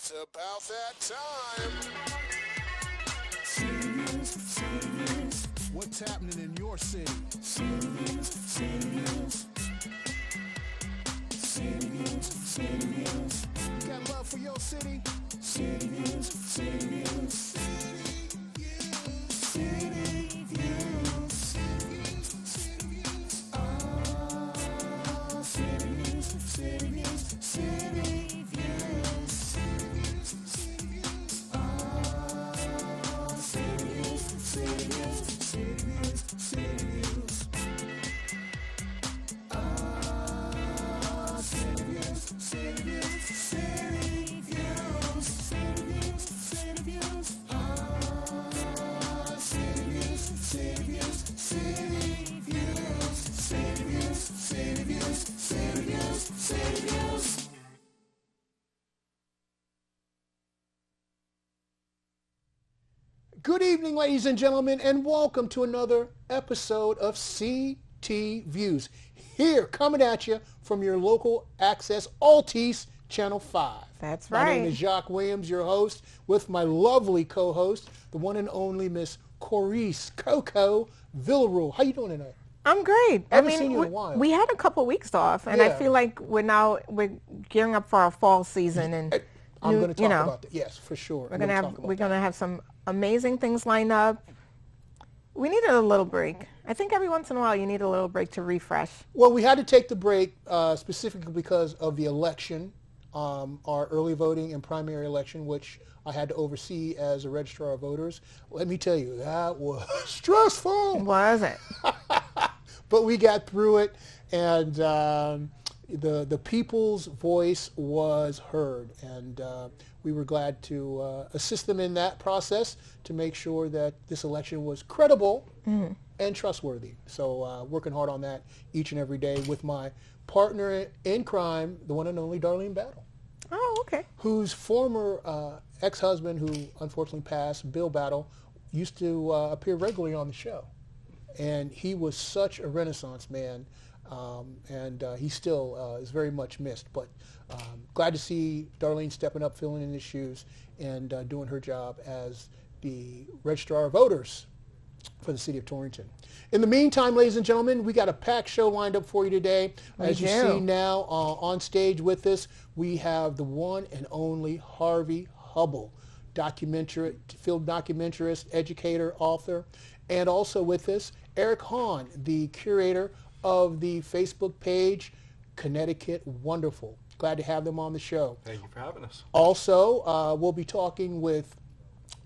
It's about that time. What's happening in your city? You got love for your city? Good evening, ladies and gentlemen, and welcome to another episode of CTViews. Here, coming at you from your local access Altice Channel 5. That's right. My name is Jacque Williams, your host, with my lovely co-host, the one and only Miss Coryse Coco Villarouel. How you doing tonight? I'm great. I haven't seen you in a while. We had a couple weeks off, and I feel like we're gearing up for our fall season, and I'm going to talk about that. Yes, for sure. We're going to have some amazing things lined up. We needed a little break. I think every once in a while you need a little break to refresh. Well, we had to take the break specifically because of the election, our early voting and primary election, which I had to oversee as a registrar of voters. Let me tell you, that was stressful. Was it? But we got through it, and the people's voice was heard, and we were glad to assist them in that process to make sure that this election was credible and trustworthy. So working hard on that each and every day with my partner in crime, the one and only Darlene Battle. Oh, okay. Whose former ex-husband, who unfortunately passed, Bill Battle, used to appear regularly on the show. And he was such a Renaissance man, and he still is very much missed. But glad to see Darlene stepping up, filling in his shoes, and doing her job as the Registrar of Voters for the city of Torrington. In the meantime, ladies and gentlemen, we got a packed show lined up for you today. As you see now on stage with us, we have the one and only Harvey Hubble, field documentarist, educator, author, and also with us, Eric Hahn, the curator of the Facebook page, Connecticut Wonderful. Glad to have them on the show. Thank you for having us. Also, we'll be talking with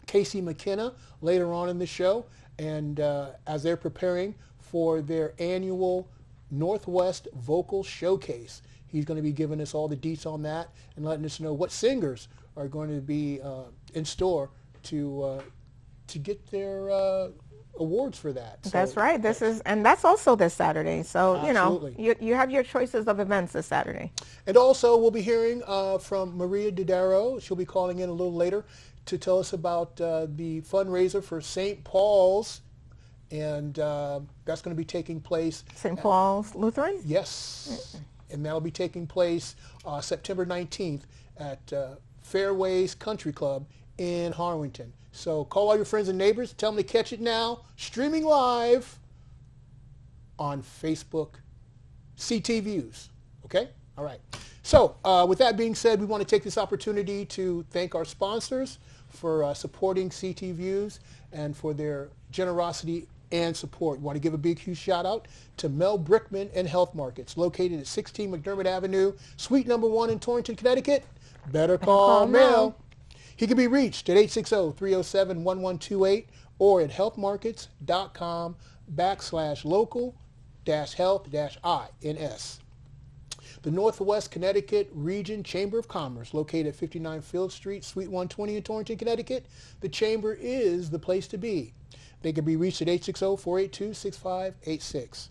Casey McKenna later on in the show, and as they're preparing for their annual Northwest Vocal Showcase. He's going to be giving us all the deets on that and letting us know what singers are going to be in store to get their awards for that. So, that's right. That's also this Saturday. So, absolutely. you have your choices of events this Saturday. And also we'll be hearing from Maria Daddario. She'll be calling in a little later to tell us about the fundraiser for St. Paul's. And that's going to be taking place. St. Paul's Lutheran? Yes. And that'll be taking place September 19th at Fairways Country Club in Harwinton. So call all your friends and neighbors. Tell them to catch it now. Streaming live on Facebook, CTViews. Okay? All right. So with that being said, we want to take this opportunity to thank our sponsors for supporting CTViews and for their generosity and support. We want to give a big, huge shout out to Mel Brickman and Health Markets, located at 16 McDermott Avenue, Suite number 1 in Torrington, Connecticut. Better call Mel. He can be reached at 860-307-1128 or at healthmarkets.com/local-health-INS. The Northwest Connecticut Region Chamber of Commerce, located at 59 Field Street, Suite 120 in Torrington, Connecticut. The Chamber is the place to be. They can be reached at 860-482-6586.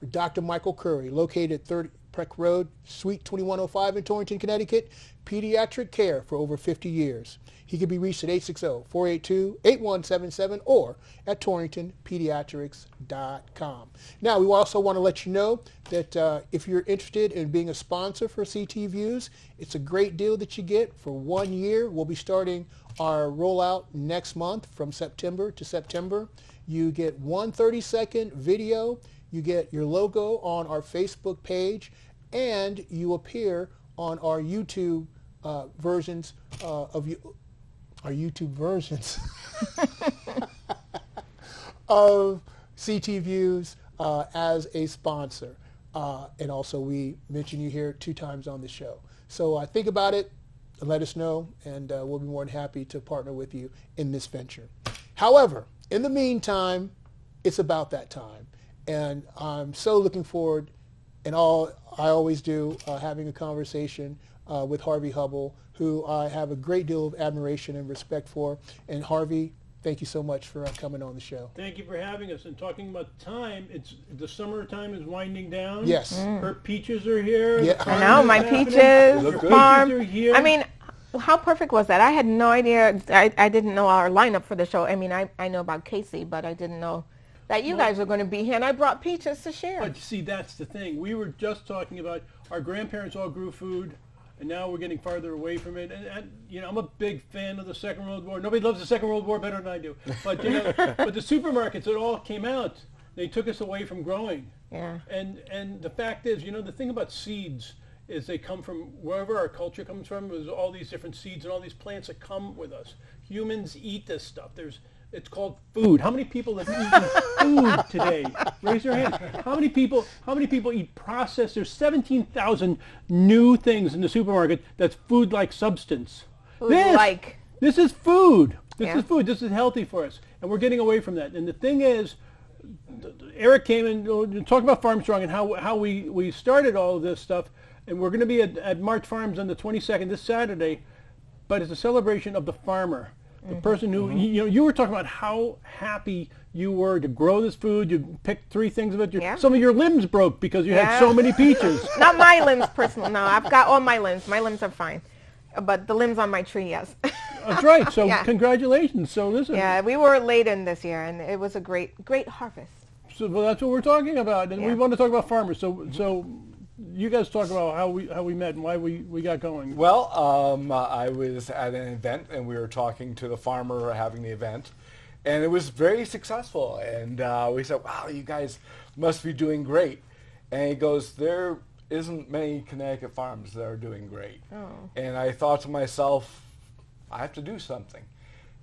Or Dr. Michael Curry, located at Preck Road, Suite 2105 in Torrington, Connecticut. Pediatric care for over 50 years. He can be reached at 860-482-8177 or at torringtonpediatrics.com. Now, we also want to let you know that if you're interested in being a sponsor for CTViews, it's a great deal that you get for 1 year. We'll be starting our rollout next month from September to September. You get one 30-second video, you get your logo on our Facebook page, and you appear on our YouTube versions of CTViews as a sponsor. And also we mention you here 2 times on the show. So think about it, let us know, and we'll be more than happy to partner with you in this venture. However, in the meantime, it's about that time. And I'm so looking forward, and I always do, having a conversation with Harvey Hubble, who I have a great deal of admiration and respect for. And Harvey, thank you so much for coming on the show. Thank you for having us. And talking about time, it's the summertime is winding down. Yes. Her peaches are here. Yeah. I know, my peaches, Her farm. peaches are here. I mean, how perfect was that? I had no idea. I didn't know our lineup for the show. I mean, I know about Casey, but I didn't know that you guys were going to be here, and I brought peaches to share. But see, that's the thing. We were just talking about our grandparents all grew food, and now we're getting farther away from it. And you know, I'm a big fan of the Second World War. Nobody loves the Second World War better than I do. But you know, but the supermarkets, it all came out. They took us away from growing. Yeah. And the fact is, you know, the thing about seeds is they come from wherever our culture comes from. There's all these different seeds and all these plants that come with us. Humans eat this stuff. It's called food. How many people have eaten food today? Raise your hand. How many people eat processed? There's 17,000 new things in the supermarket that's food-like substance. This is food. This is food. This is healthy for us. And we're getting away from that. And the thing is, Eric came in talking about Farm Strong and how we started all of this stuff. And we're going to be at March Farms on the 22nd this Saturday. But it's a celebration of the farmer. The person who, you were talking about how happy you were to grow this food. You picked 3 things of it. Some of your limbs broke because you had so many peaches. Not my limbs, personally. No, I've got all my limbs. My limbs are fine. But the limbs on my tree, yes. That's right. So congratulations. So listen. Yeah, we were laden this year, and it was a great harvest. So well, that's what we're talking about. And we want to talk about farmers. So you guys talk about how we met and why we got going. Well, I was at an event and we were talking to the farmer having the event, and it was very successful. And we said, "Wow, you guys must be doing great." And he goes, "There isn't many Connecticut farms that are doing great." Oh. And I thought to myself, I have to do something.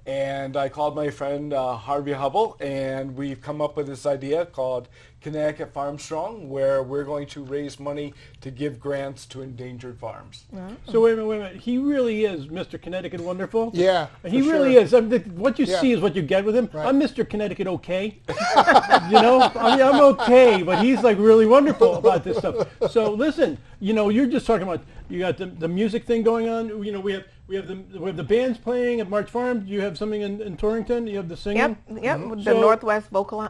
And I called my friend Harvey Hubble, and we've come up with this idea called Connecticut Farm Strong, where we're going to raise money to give grants to endangered farms. Oh. So wait a minute. He really is Mr. Connecticut Wonderful? Yeah, he really is. I mean, what you see is what you get with him. Right. I'm Mr. Connecticut okay. You know, I'm okay, but he's like really wonderful about this stuff. So listen, you know, you're just talking about, you got the music thing going on. You know, we have the bands playing at March Farm. You have something in Torrington. You have the singing. Yep. The Northwest vocal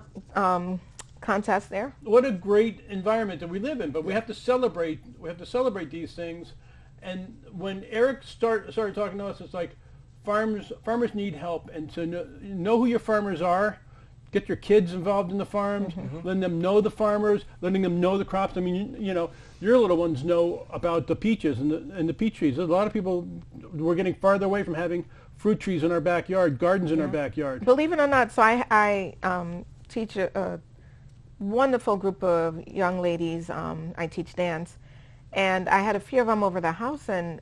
contest there. What a great environment that we live in. But we have to celebrate. We have to celebrate these things. And when Eric started talking to us, it's like farmers need help, and to know who your farmers are. Get your kids involved in the farms, letting them know the farmers, letting them know the crops. I mean, you know, your little ones know about the peaches and the peach trees. A lot of people, we're getting farther away from having fruit trees in our backyard, gardens in our backyard. Believe it or not, so I teach a wonderful group of young ladies. I teach dance, and I had a few of them over the house, and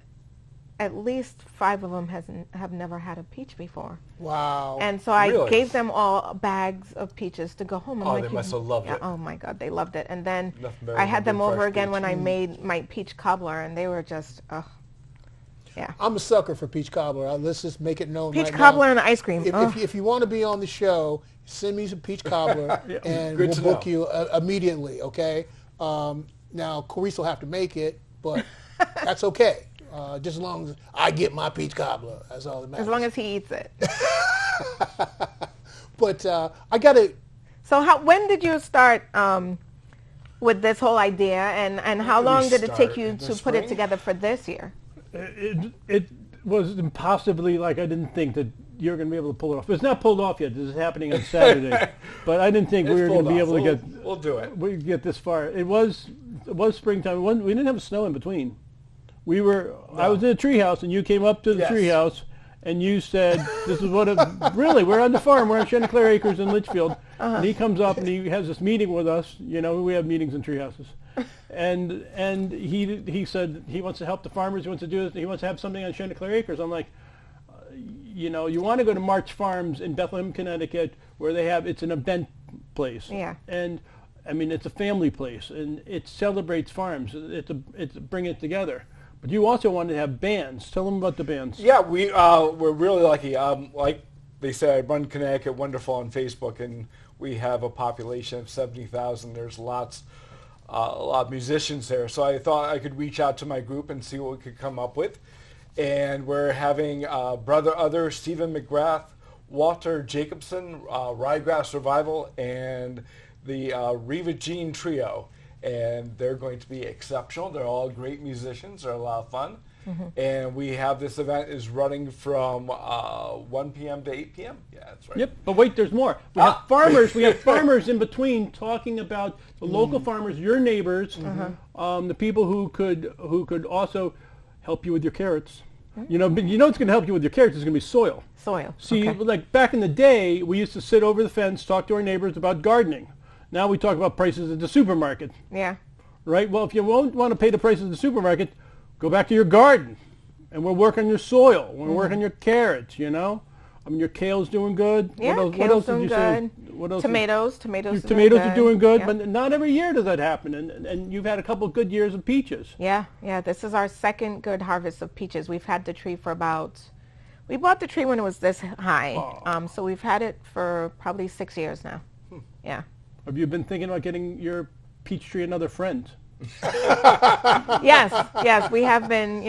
at least 5 of them have never had a peach before. Wow. And so I gave them all bags of peaches to go home. And they must have loved it. Oh my God, they loved it. And then I had them over again when I made my peach cobbler, and they were just, yeah. I'm a sucker for peach cobbler. Let's just make it known peach right cobbler now. and ice cream. If you want to be on the show, send me some peach cobbler, and we'll book you immediately, okay? Now, Coryse will have to make it, but that's okay. Just as long as I get my peach cobbler, that's all that matters. As long as he eats it. But I got to... So when did you start with this whole idea, and how long did it take you to put it spring? together for this year? It was impossibly like I didn't think that you were going to be able to pull it off. It's not pulled off yet. This is happening on Saturday, but I didn't think we were going to be able to get. We'll do it. We get this far. It was springtime. We didn't have snow in between. We were. I was in a treehouse, and you came up to the treehouse, and you said, "This is what it really." We're on the farm. We're on Chanticleer Acres in Litchfield, and he comes up and he has this meeting with us. You know, we have meetings in treehouses, and he said he wants to help the farmers. He wants to do this. He wants to have something on Chanticleer Acres. I'm like, you know, you want to go to March Farms in Bethlehem, Connecticut, where it's an event place. Yeah. And I mean, it's a family place, and it celebrates farms. It's bring it together. But you also wanted to have bands. Tell them about the bands. Yeah, we're really lucky. Like they said, I run Connecticut Wonderful on Facebook, and we have a population of 70,000. There's a lot of musicians there. So I thought I could reach out to my group and see what we could come up with. And we're having Brother Other, Stephen McGrath, Walter Jacobson, Ryegrass Revival, and the Reva Jean Trio. And they're going to be exceptional. They're all great musicians. They're a lot of fun. And we have this event is running from 1 p.m. to 8 p.m. Yeah, that's right. Yep, but wait, there's more. We have farmers. We have farmers in between talking about the local farmers, your neighbors, the people who could also help you with your carrots. You know, but you know what's going to help you with your carrots is going to be soil. Soil. See, Okay. like back in the day, we used to sit over the fence, talk to our neighbors about gardening. Now we talk about prices at the supermarket, Yeah. right? Well, if you won't want to pay the prices at the supermarket, go back to your garden, and we'll work on your soil. We'll work on your carrots, you know? I mean, your kale's doing good. Yeah, what kale's else did doing you good. say? What else? Tomatoes are Tomatoes doing are doing good, Yeah. but not every year does that happen. And you've had a couple of good years of peaches. Yeah, this is our second good harvest of peaches. We've had the tree for we bought the tree when it was this high. So we've had it for probably 6 years now. Yeah. Have you been thinking about getting your peach tree another friend? Yes, we have been,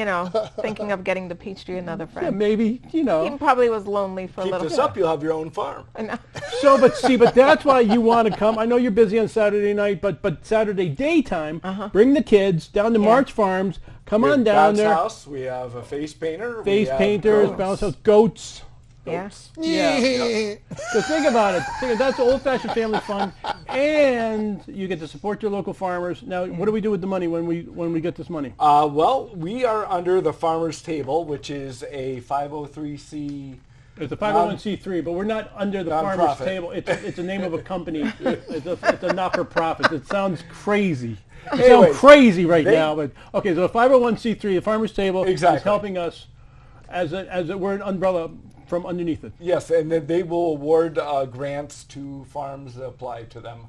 thinking of getting the peach tree another Yeah, friend. maybe, He probably was lonely for a Keep little this bit. up, you'll have your own farm. I know. But that's why you want to come. I know you're busy on Saturday night, but Saturday daytime, bring the kids down to March Farms. Come on down there. House, we have a face painter. Face painters, bounce house, goats. Yeah. Yeah. So think about it. That's old-fashioned family fun, and you get to support your local farmers. Now, what do we do with the money when we get this money? Well, we are under the Farmers Table, which is a 503c. It's a 501c3, but we're not under the farmers Non-profit. table. It's the name of a company. It's a not-for-profit. It sounds crazy. It Anyways, sounds crazy now, but okay. So a 501c3, the farmers table, is helping us as we're an umbrella from underneath it. Yes, and then they will award grants to farms that apply to them.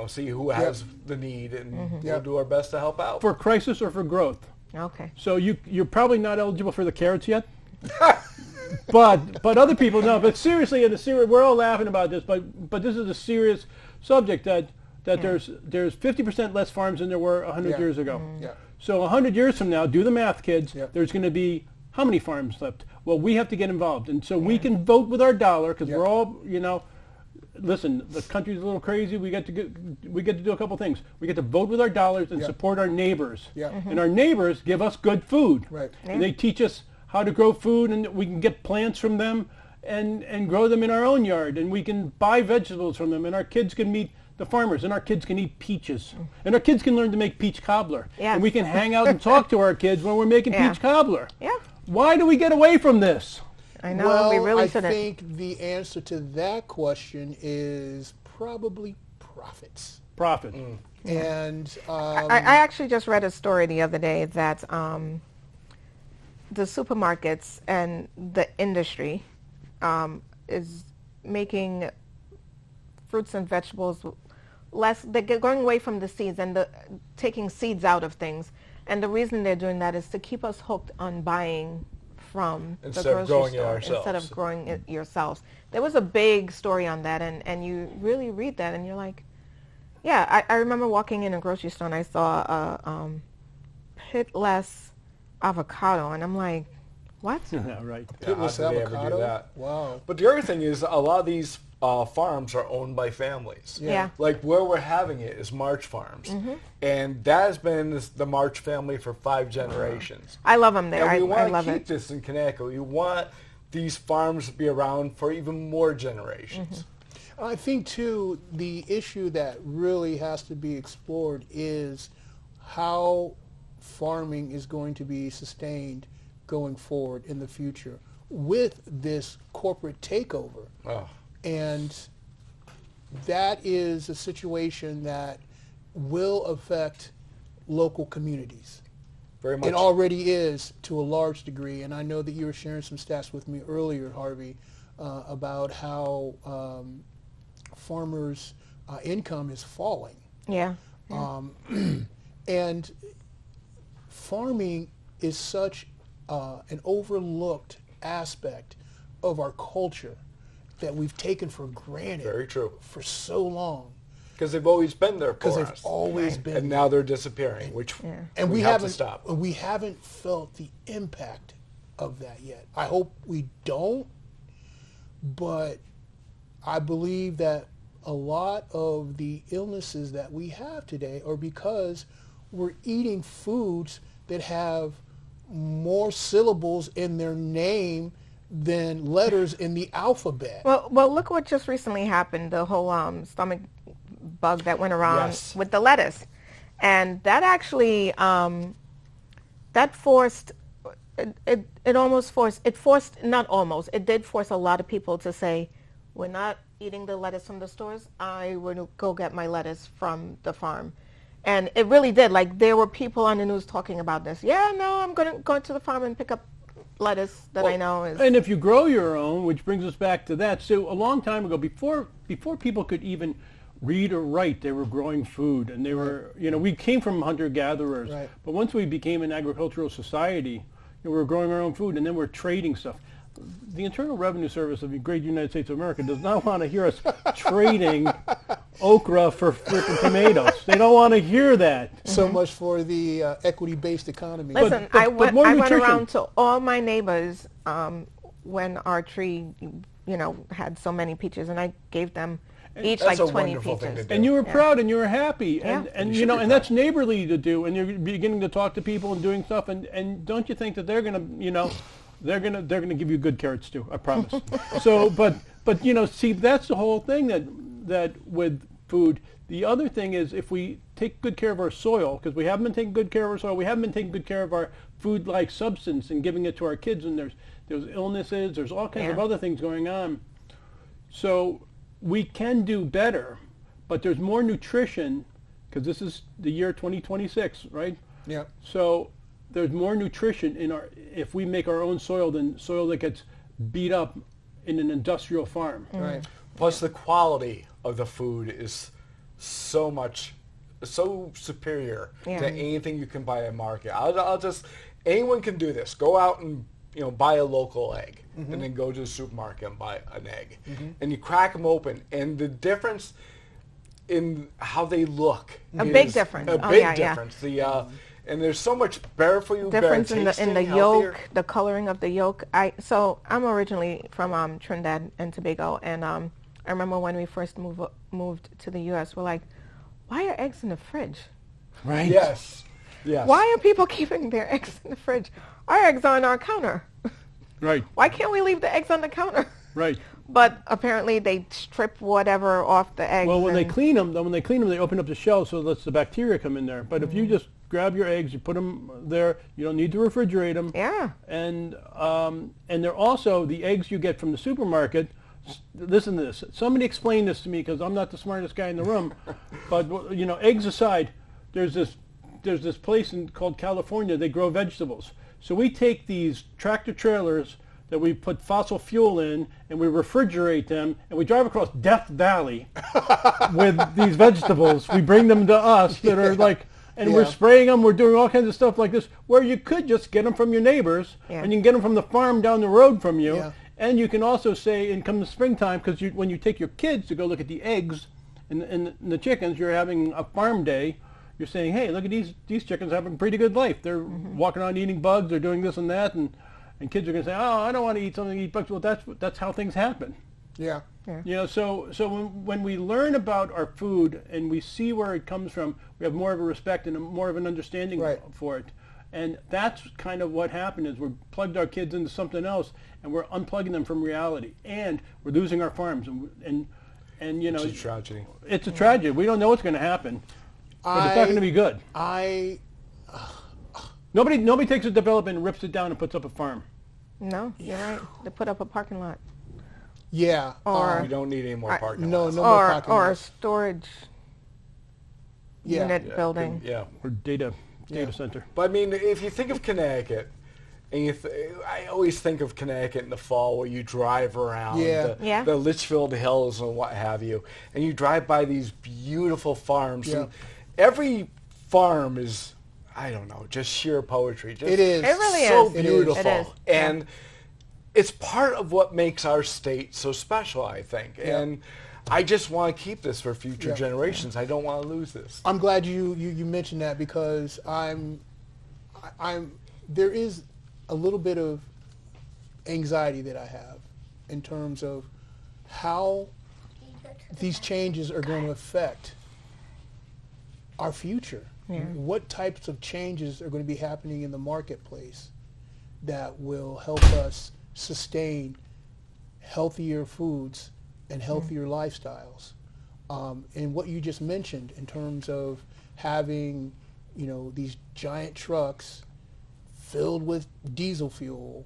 See who has the need, and we'll do our best to help out. For crisis or for growth. Okay. So you're probably not eligible for the carrots yet. but other people know. But seriously, we're all laughing about this, but this is a serious subject that there's 50% less farms than there were 100 years ago. Yeah. So 100 years from now, do the math, kids. Yeah. There's going to be how many farms left? Well, we have to get involved, and so we can vote with our dollar because we're all, listen, the country's a little crazy. We get to do a couple things. We get to vote with our dollars and support our neighbors. Yeah. And our neighbors give us good food. Right. And they teach us how to grow food, and we can get plants from them and grow them in our own yard, and we can buy vegetables from them, and our kids can meet the farmers, and our kids can eat peaches, and our kids can learn to make peach cobbler. Yes. And we can hang out and talk to our kids when we're making peach cobbler. Yeah. Why do we get away from this? I know. Well, we really I shouldn't. think the answer to that question is probably profits. Profit. And I actually just read a story the other day that the supermarkets and the industry is making fruits and vegetables less. They're going away from the seeds and taking seeds out of things. And the reason they're doing that is to keep us hooked on buying from Instead the of grocery growing it store ourselves. instead of growing it yourselves. There was a big story on that, and you really read that and you're like, yeah, I remember walking in a grocery store and I saw a pitless avocado, and I'm like, what? Yeah, right. pitless how could they ever do avocado. that? Wow. But the other thing is, a lot of these farms are owned by families. Yeah. Like where we're having it is March Farms. And that has been the March family for 5 generations. I love them there. And we I want love to keep it. this in Connecticut. We want these farms to be around for even more generations. I think, too, the issue that really has to be explored is how farming is going to be sustained going forward in the future with this corporate takeover. Oh. And that is a situation that will affect local communities. Very much. It already is to a large degree, and I know that you were sharing some stats with me earlier, Harvey, about how farmers' income is falling. Yeah. And farming is such an overlooked aspect of our culture that we've taken for granted Very true. for so long. Because they've always been there Because for they've us. always been And now they're disappearing, which and we we have haven't to stop. we haven't felt the impact of that yet. I hope we don't, but I believe that a lot of the illnesses that we have today are because we're eating foods that have more syllables in their name than letters in the alphabet. Well, look what just recently happened. The whole stomach bug that went around Yes. with the lettuce, and that actually that forced it almost forced it forced not almost it did force a lot of people to say, we're not eating the lettuce from the stores. I would go get my lettuce from the farm. And it really did. Like, there were people on the news talking about this. Yeah, no, I'm going to go to the farm and pick up lettuce that I know is... And if you grow your own, which brings us back to that, so a long time ago, before people could even read or write, they were growing food, and they were, we came from hunter-gatherers, Right. but once we became an agricultural society, we were growing our own food, and then we're trading stuff. The Internal Revenue Service of the great United States of America does not want to hear us trading okra for freaking tomatoes. They don't want to hear that. So much for the equity-based economy. Listen, but I went more nutrition. around to all my neighbors when our tree, had so many peaches, and I gave them each That's like a 20 wonderful thing peaches. to do. And you were proud and you were happy, and Yeah. and You you know, should be and that's neighborly to do, and you're beginning to talk to people and doing stuff, and don't you think that they're gonna, they're gonna give you good carrots too, I promise. So, but see, that's the whole thing that with food. The other thing is, if we take good care of our soil, because we haven't been taking good care of our soil, we haven't been taking good care of our food-like substance and giving it to our kids, and there's illnesses, there's all kinds of Yeah. other things going on. So we can do better, but there's more nutrition, because this is the year 2026, right? Yeah. So there's more nutrition if we make our own soil than soil that gets beat up in an industrial farm. Right. Plus the quality of the food is so superior Yeah. to anything you can buy at market. Anyone can do this. Go out and buy a local egg, and then go to the supermarket and buy an egg, and you crack them open, and the difference in how they look A is big difference. A Oh, big yeah, yeah. difference. And there's so much better for you, Difference in better the tasting, healthier. yolk, the coloring of the yolk. I'm originally from Trinidad and Tobago, and I remember when we first moved to the U.S., we're like, why are eggs in the fridge? Right? Yes. Yes. Why are people keeping their eggs in the fridge? Our eggs are on our counter. Right. Why can't we leave the eggs on the counter? Right. But apparently they strip whatever off the eggs. Well, when they and- clean them, they open up the shell so that the bacteria come in there. But if you just grab your eggs, you put them there, you don't need to refrigerate them. Yeah. And they're also the eggs you get from the supermarket. Listen to this. Somebody explain this to me, because I'm not the smartest guy in the room. But eggs aside, there's this place called California. They grow vegetables. So we take these tractor trailers that we put fossil fuel in, and we refrigerate them, and we drive across Death Valley with these vegetables. We bring them to us that are like, and we're spraying them. We're doing all kinds of stuff like this, where you could just get them from your neighbors, Yeah. and you can get them from the farm down the road from you. Yeah. And you can also say, and come the springtime, because when you take your kids to go look at the eggs and the chickens, you're having a farm day. You're saying, hey, look at these chickens having a pretty good life. They're walking around eating bugs. They're doing this and that, and kids are going to say, oh, I don't want to eat something to eat bugs. Well, that's how things happen. Yeah. You know, so when we learn about our food and we see where it comes from, we have more of a respect and more of an understanding Right. for it. And that's kind of what happened is we're plugged our kids into something else and we're unplugging them from reality. And we're losing our farms. And you know, It's a tragedy. it's a tragedy. We don't know what's going to happen, but it's not going to be good. Nobody takes a development and rips it down and puts up a farm. No, you're right. They put up a parking lot. Yeah. Or We don't need any more parking no, lots. no more or parking or a lots. storage Yeah. unit building. Yeah. Or data center. But I mean, if you think of Connecticut, and I always think of Connecticut in the fall where you drive around Yeah. the Litchfield Hills and what have you, and you drive by these beautiful farms. Yeah. And every farm is, I don't know, just sheer poetry. Just It is. It really so is. beautiful. It is. And it's part of what makes our state so special, I think. Yeah. And I just want to keep this for future Yeah. generations. I don't want to lose this. I'm glad you mentioned that because there is a little bit of anxiety that I have in terms of how these changes are going to affect our future. Yeah. What types of changes are going to be happening in the marketplace that will help us sustain healthier foods and healthier lifestyles? And what you just mentioned in terms of having, you know, these giant trucks filled with diesel fuel,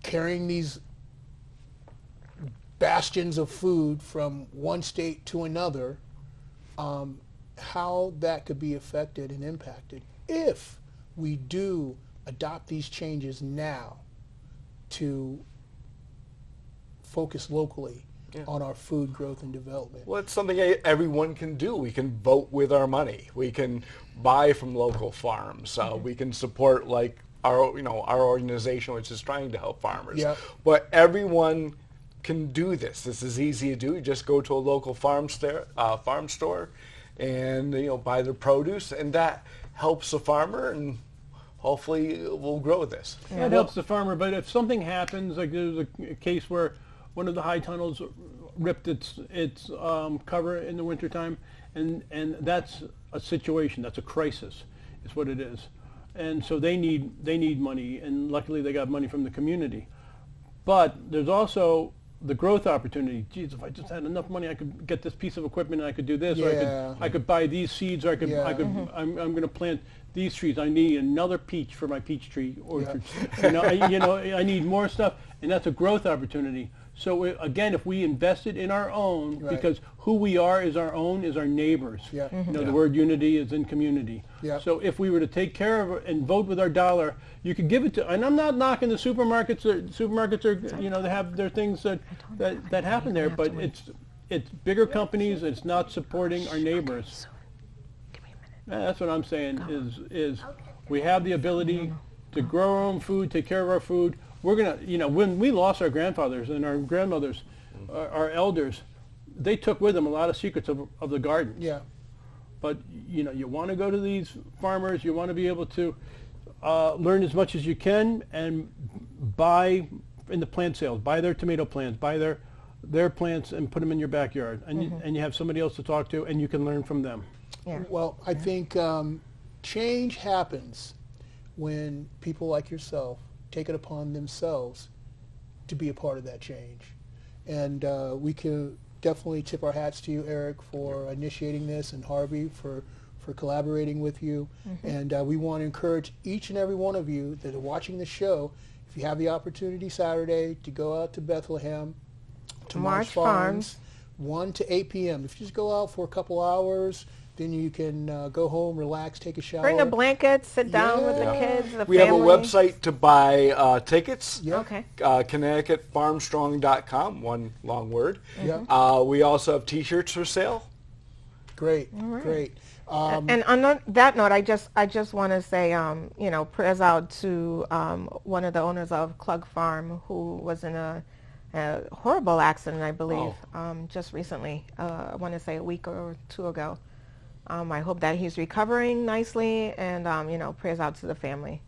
carrying these bastions of food from one state to another, how that could be affected and impacted if we do adopt these changes now to focus locally on our food growth and development. Well, it's something everyone can do. We can vote with our money. We can buy from local farms. We can support like our organization, which is trying to help farmers. Yeah. But everyone can do this. This is easy to do. You just go to a local farm store, and buy their produce, and that helps the farmer, and hopefully we'll grow this. That helps the farmer, but if something happens, like there's a case where one of the high tunnels ripped its cover in the wintertime, and that's a situation, that's a crisis, is what it is. And so they need money, and luckily they got money from the community. But there's also the growth opportunity. Geez, if I just had enough money, I could get this piece of equipment, and I could do this, or I could buy these seeds, or I could I'm going to plant these trees. I need another peach for my peach tree orchard. I need more stuff, and that's a growth opportunity. So again, if we invested in our own, because who we are is our own, is our neighbors. Yeah. The word unity is in community. Yeah. So if we were to take care of it and vote with our dollar, you could give it to, and I'm not knocking the supermarkets. Supermarkets are, they have their things that happen there, but it's bigger companies. It's not supporting our neighbors. That's what I'm saying is we have the ability to grow our own food, take care of our food. We're going to, when we lost our grandfathers and our grandmothers, our elders, they took with them a lot of secrets of the garden. Yeah. But, you want to go to these farmers, you want to be able to learn as much as you can and buy in the plant sales, buy their tomato plants, buy their plants and put them in your backyard. And you have somebody else to talk to, and you can learn from them. Yeah. Well, I think change happens when people like yourself take it upon themselves to be a part of that change. And we can definitely tip our hats to you, Eric, for initiating this, and Harvey for collaborating with you. And we want to encourage each and every one of you that are watching the show, if you have the opportunity Saturday to go out to Bethlehem, to Marsh Farms, 1 to 8 p.m. If you just go out for a couple hours, then you can go home, relax, take a shower. Bring a blanket, sit down with the kids, the We family. have a website to buy tickets. Yeah. Okay. ConnecticutFarmstrong.com, one long word. Yeah. We also have T-shirts for sale. Great, great. And on that note, I just want to say, prayers out to one of the owners of Klug Farm, who was in a horrible accident, I believe, just recently. I want to say a week or two ago. I hope that he's recovering nicely, and prayers out to the family.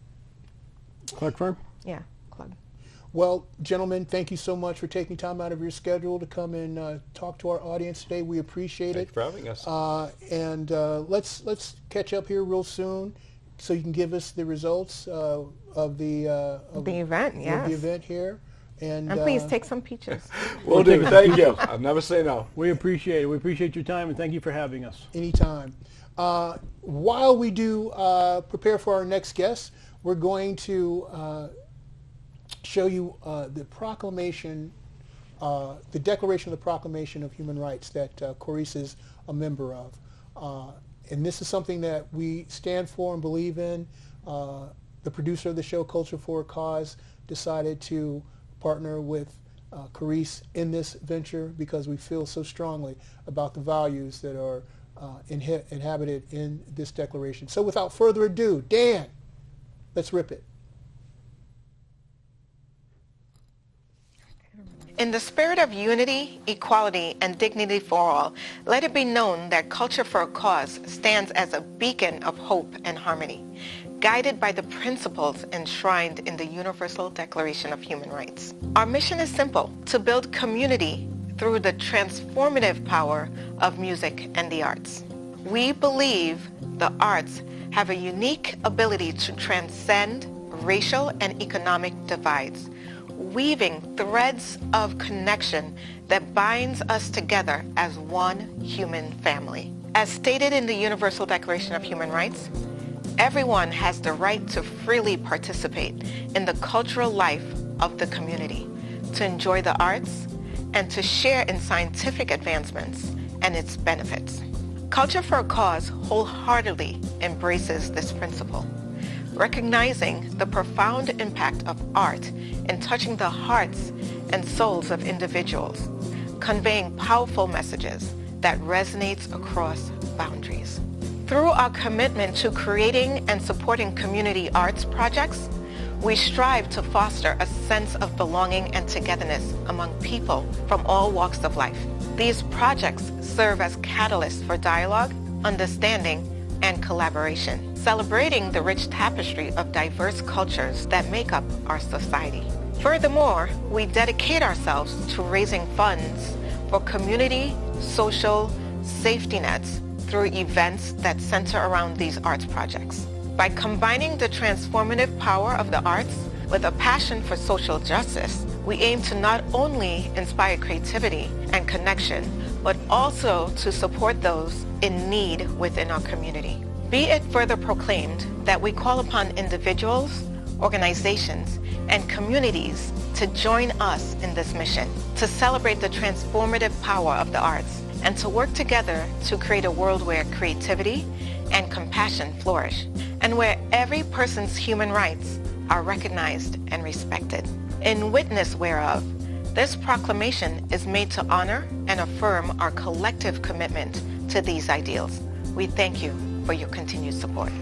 Clark Farm? Yeah, Klug. Well, gentlemen, thank you so much for taking time out of your schedule to come and talk to our audience today. We appreciate Thanks it. for having us. And let's catch up here real soon, so you can give us the results of the event. Yes. Of the event here. And please take some pictures. Will do. Thank you. I'll never say no. We appreciate it. We appreciate your time, and thank you for having us. Anytime. While we do prepare for our next guest, we're going to show you the proclamation, the Declaration of the Proclamation of Human Rights that Coryse is a member of. And this is something that we stand for and believe in. The producer of the show, Culture for a Cause, decided to partner with Coryse in this venture because we feel so strongly about the values that are inhabited in this declaration. So without further ado, Dan, let's rip it. In the spirit of unity, equality, and dignity for all, let it be known that Culture for a Cause stands as a beacon of hope and harmony, guided by the principles enshrined in the Universal Declaration of Human Rights. Our mission is simple: to build community through the transformative power of music and the arts. We believe the arts have a unique ability to transcend racial and economic divides, weaving threads of connection that binds us together as one human family. As stated in the Universal Declaration of Human Rights, everyone has the right to freely participate in the cultural life of the community, to enjoy the arts, and to share in scientific advancements and its benefits. Culture for a Cause wholeheartedly embraces this principle, recognizing the profound impact of art in touching the hearts and souls of individuals, conveying powerful messages that resonates across boundaries. Through our commitment to creating and supporting community arts projects, we strive to foster a sense of belonging and togetherness among people from all walks of life. These projects serve as catalysts for dialogue, understanding, and collaboration, celebrating the rich tapestry of diverse cultures that make up our society. Furthermore, we dedicate ourselves to raising funds for community, social, safety nets through events that center around these arts projects. By combining the transformative power of the arts with a passion for social justice, we aim to not only inspire creativity and connection, but also to support those in need within our community. Be it further proclaimed that we call upon individuals, organizations, and communities to join us in this mission, to celebrate the transformative power of the arts, and to work together to create a world where creativity and compassion flourish, and where every person's human rights are recognized and respected. In witness whereof, this proclamation is made to honor and affirm our collective commitment to these ideals. We thank you for your continued support.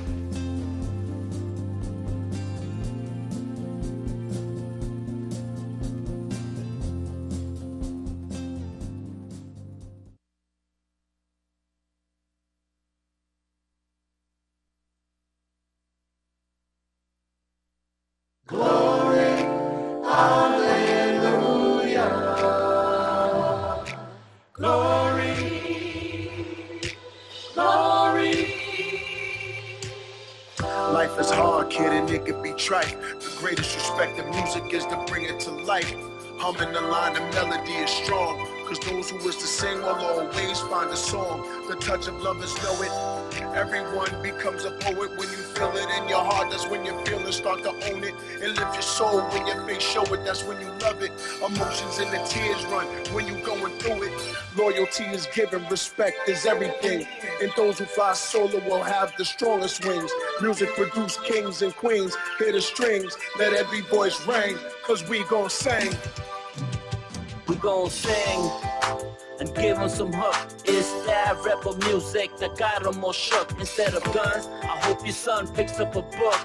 Life is hard, kid, and it can be trite. The greatest respect of music is to bring it to life. Humming the line, the melody is strong, cause those who wish to sing will always find a song. The touch of lovers know it. Everyone becomes a poet when you feel it in your heart. That's when your feelings start to own it and lift your soul. When your face show it, that's when you love it. Emotions and the tears run when you going through it. Loyalty is given, respect is everything. And those who fly solo will have the strongest wings. Music produce kings and queens. Hear the strings, let every voice ring, cause we gon' sing. We gon' sing and give them some hook. It's that rebel music that got them all shook. Instead of guns, I hope your son picks up a book.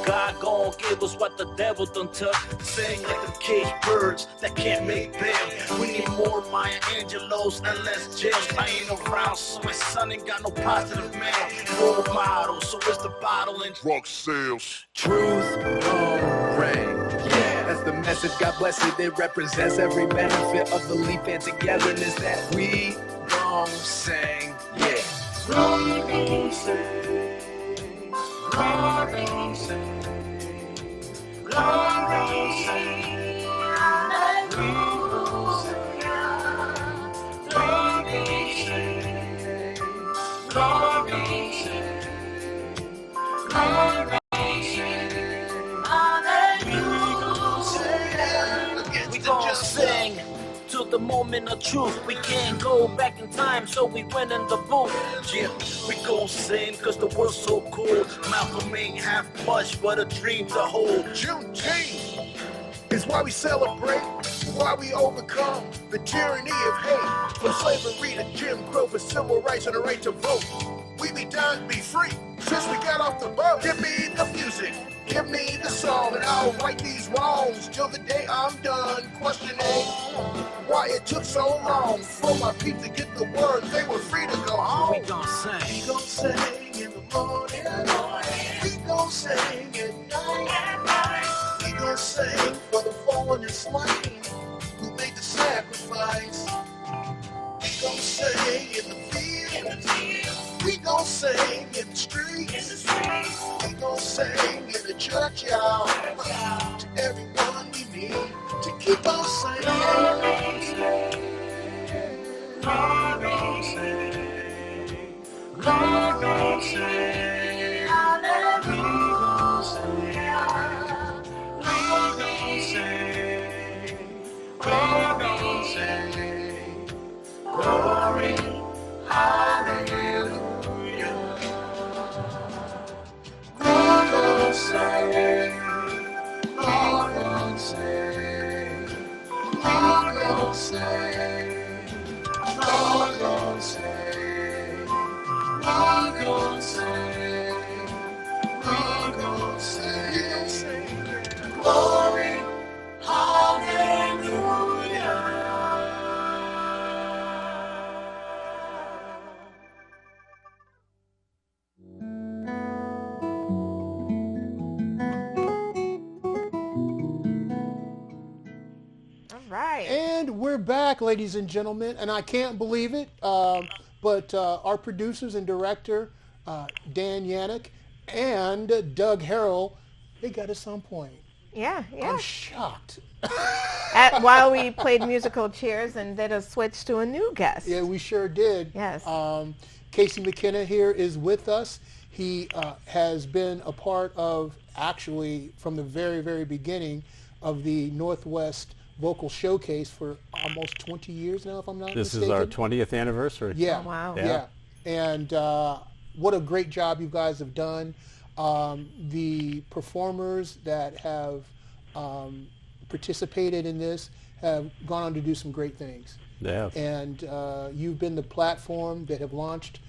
God gon' give us what the devil done took. Sing like them caged birds that can't make bail. We need more Maya Angelos and less jails. I ain't around, so my son ain't got no positive mail. Role model, so it's the bottle and drug sales. Truth gon' ring. Yeah, that's the message blessed, God bless it. It represents every benefit of belief and togetherness that we gon' sing. Yeah. We gon' sing. We gon' sing. We gon' sing. We gon' sing to the moment of truth. We can't go back in time, so we went in the booth. Yeah, we gon' sing cause the world's so cool. Malcolm ain't have much but a dream to hold. Juneteenth is why we celebrate, why we overcome the tyranny of hate. From slavery to Jim Crow, for civil rights and the right to vote. We be down to be free since we got off the boat. Give me the music, give me the song, and I'll right these wrongs till the day I'm done questioning why it took so long for my people to get the word they were free to go home. We gon' sing. We gon' sing in the morning. We gon' sing at night. We gon' sing for the fallen and slain who made the sacrifice. We gon' sing in the field. We gon' sing in the streets. We gon' sing in the churchyard. To everyone we need to keep on singing. We gon' sing. We gon' sing. We gon' sing. We gon' sing. Glory, hallelujah. We gon' sing. We gon' sing. We gon' sing. We gon' sing. We gon' sing. We gon' sing. Glory, hallelujah. Right. And we're back, ladies and gentlemen, and I can't believe it, but our producers and director, Dan Yannick and Doug Harrell, they got us on point. Yeah, yeah. I'm shocked. While we played musical chairs and did a switch to a new guest. Yeah, we sure did. Yes. Casey McKenna here is with us. He has been a part of, actually, from the very, very beginning of the Northwest Vocal Showcase for almost 20 years now, if I'm not This mistaken. is our 20th anniversary. Yeah. Oh, wow. Yeah. And what a great job you guys have done. The performers that have participated in this have gone on to do some great things. Yeah. And you've been the platform that have launched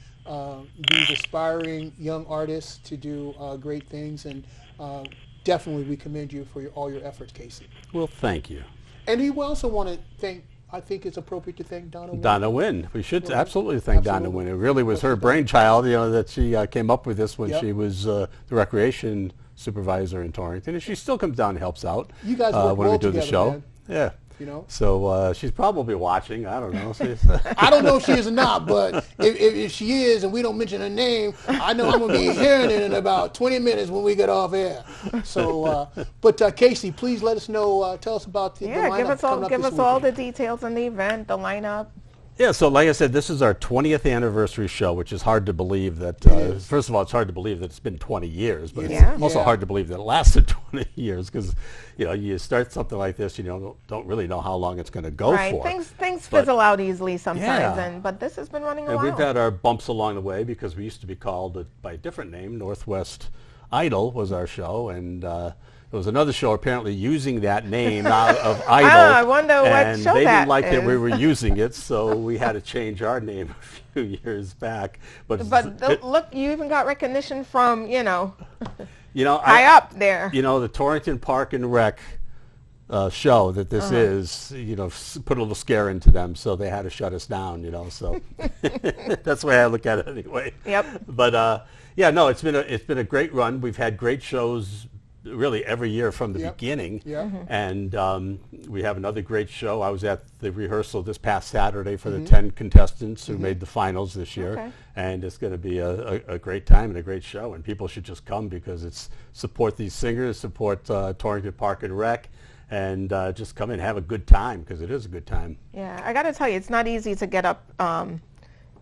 these aspiring young artists to do great things. And definitely we commend you for all your efforts, Casey. Well, thank you. And we also want to thank, I think it's appropriate to thank Donna Wynn. Donna Wynn. We should Yeah. absolutely thank Donna Absolutely. Wynn. It really was her brainchild, that she came up with this when Yep. she was the recreation supervisor in Torrington. And she still comes down and helps out You guys work when we well do the together, show. man. Yeah. You know? So she's probably watching. I don't know. I don't know if she is or not, but if she is and we don't mention her name, I know I'm going to be hearing it in about 20 minutes when we get off air. So, but Casey, please let us know, tell us about the lineup give us all coming up this the weekend. details on the event, the lineup. Yeah, so like I said, this is our 20th anniversary show, which is hard to believe that, first of all, it's hard to believe that it's been 20 years, but Yeah. it's also Yeah. hard to believe that it lasted 20 years because, you start something like this, don't really know how long it's going to go Right. for. Things But- fizzle out easily sometimes, Yeah. but this has been running a And while. we've had our bumps along the way because we used to be called by a different name. Northwest Idol was our show, and there was another show apparently using that name of Idol. I wonder what and show they that didn't like that we is. were using it, so we had to change our name a few years back. But Look, you even got recognition from, high up there. the Torrington Park and Rec show that this is, put a little scare into them, so they had to shut us down, so that's the way I look at it anyway. Yep. But it's been a great run. We've had great shows really every year from the beginning. Yeah. And we have another great show. I was at the rehearsal this past Saturday for the 10 contestants who made the finals this year. Okay. And it's going to be a great time and a great show. And people should just come because it's support these singers, support Torrington Park and Rec, and just come and have a good time because it is a good time. Yeah, I got to tell you, it's not easy to get up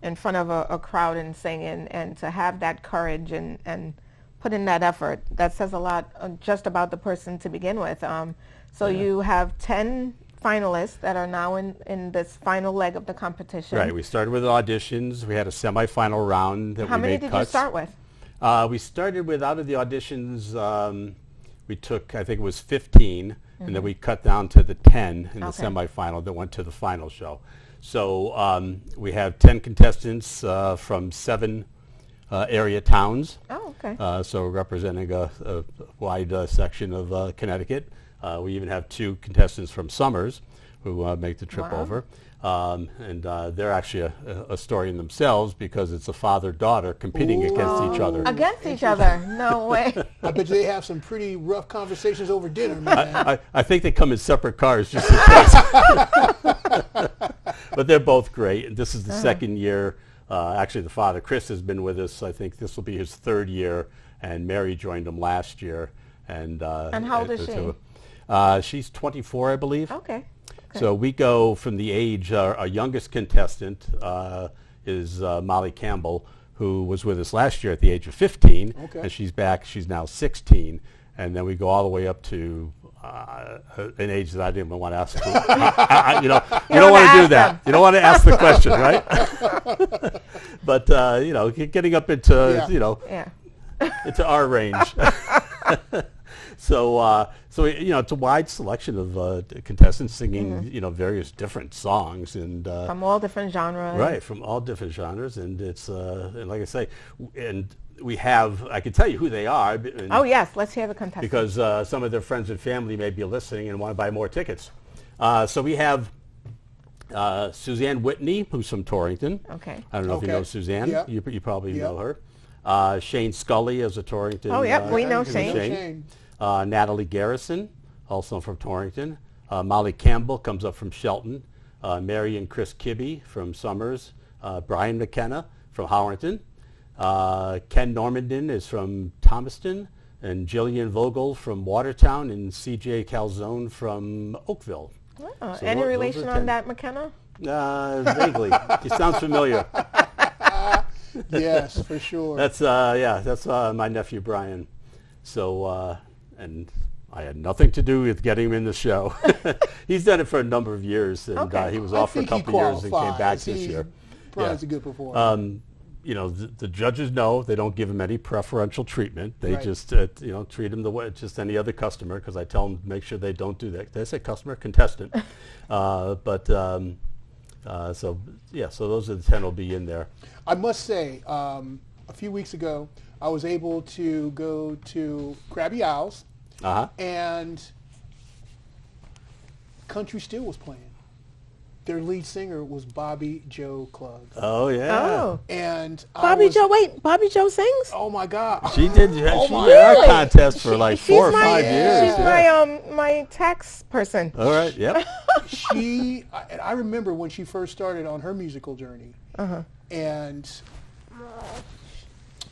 in front of a crowd and sing, and to have that courage and put in that effort. That says a lot just about the person to begin with. So you have 10 finalists that are now in this final leg of the competition. Right. We started with auditions. We had a semifinal round that How we many made did cuts. you start with? We started with, out of the auditions, we took, I think it was 15, and then we cut down to the 10 in the semifinal that went to the final show. So we have 10 contestants from 7 area towns. Oh, okay. So we're representing a wide section of Connecticut. We even have 2 contestants from Summers who make the trip over. And they're actually a story in themselves because it's a father-daughter competing against each other. Against each other? No way. I bet they have some pretty rough conversations over dinner, man. I think they come in separate cars just in case. But they're both great. And this is the second year. Actually, the father, Chris, has been with us. I think this will be his 3rd year. And Mary joined him last year. And how old is she? She's 24, I believe. Okay. So we go from the age, our youngest contestant is Molly Campbell, who was with us last year at the age of 15. Okay. And she's back, she's now 16. And then we go all the way up to an age that I didn't even want to ask. You don't want to do that. You don't want to ask the question, right? But, getting up into, into our range. So it's a wide selection of contestants singing, various different songs and from all different genres. Right, from all different genres, and it's and like I say, and we have. I can tell you who they are. Oh yes, let's hear the contestants. Because some of their friends and family may be listening and want to buy more tickets. So we have Suzanne Whitney, who's from Torrington. Okay. I don't know if you know Suzanne. Yep. You probably know her. Shane Scully is a Torrington. Oh, yep, we know Shane. Natalie Garrison, also from Torrington. Molly Campbell comes up from Shelton. Mary and Chris Kibbe from Summers. Brian McKenna from Harwinton. Ken Normandin is from Thomaston. And Jillian Vogel from Watertown. And C.J. Calzone from Oakville. Oh, So any those are relation 10. on that McKenna? Vaguely. He sounds familiar. Yes, for sure. That's my nephew Brian. So and I had nothing to do with getting him in the show. He's done it for a number of years, and he was off for a couple of years and came back this year. Brian's a good performer. The judges know they don't give him any preferential treatment. They just treat him the way just any other customer, because I tell them make sure they don't do that. They say customer, contestant. So those are the 10 will be in there. I must say, a few weeks ago, I was able to go to Krabby Owl's, and Country Still was playing. Their lead singer was Bobby Joe Cluggs. Oh, yeah. Oh. And Bobby Joe sings? Oh, my God. She did. She did our contest for like 4 or 5 years. She's my tax person. All right, yep. I remember when she first started on her musical journey. And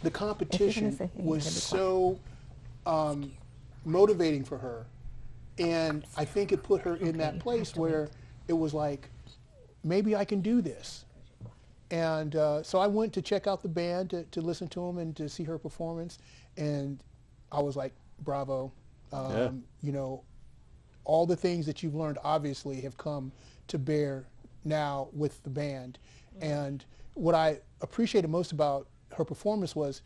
the competition was so motivating for her. And I think it put her in that place where it was like, maybe I can do this. And so I went to check out the band to listen to them and to see her performance. And I was like, bravo. All the things that you've learned obviously have come to bear now with the band. And what I appreciated most about her performance was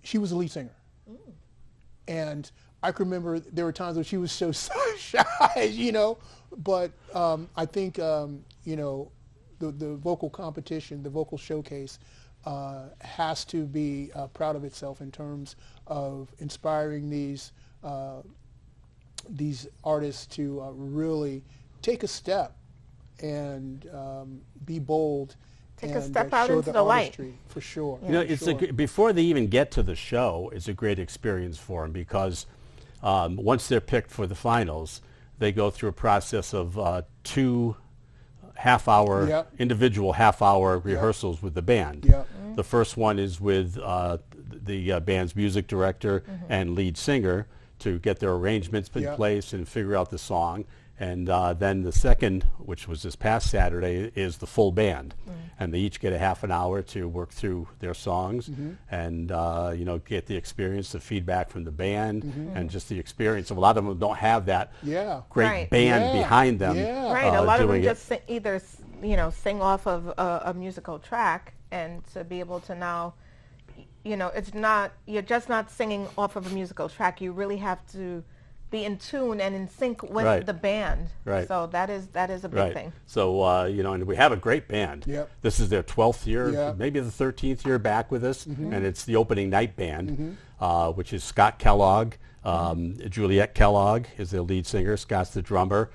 she was the lead singer. And I can remember there were times when she was so shy, but I think, the vocal competition, the vocal showcase has to be proud of itself in terms of inspiring these artists to really take a step and be bold. Take a step out into the light. For sure. Before they even get to the show, it's a great experience for them because Once they're picked for the finals, they go through a process of 2 half-hour, Yep. individual half-hour rehearsals with the band. Yep. The first one is with the band's music director and lead singer to get their arrangements in Yep. place and figure out the song. And then the second, which was this past Saturday, is the full band. And they each get a half an hour to work through their songs and, get the experience, the feedback from the band, and just the experience. A lot of them don't have that Yeah. great Right. band Yeah. behind them. Yeah. Right, a lot of them doing it. just either sing off of a musical track, and to be able to now, it's not, you're just not singing off of a musical track. You really have to be in tune and in sync with Right. the band. Right. So that is a big thing. So, and we have a great band. Yep. This is their 12th year, Yep. maybe the 13th year back with us, and it's the opening night band, which is Scott Kellogg. Juliet Kellogg is their lead singer. Scott's the drummer.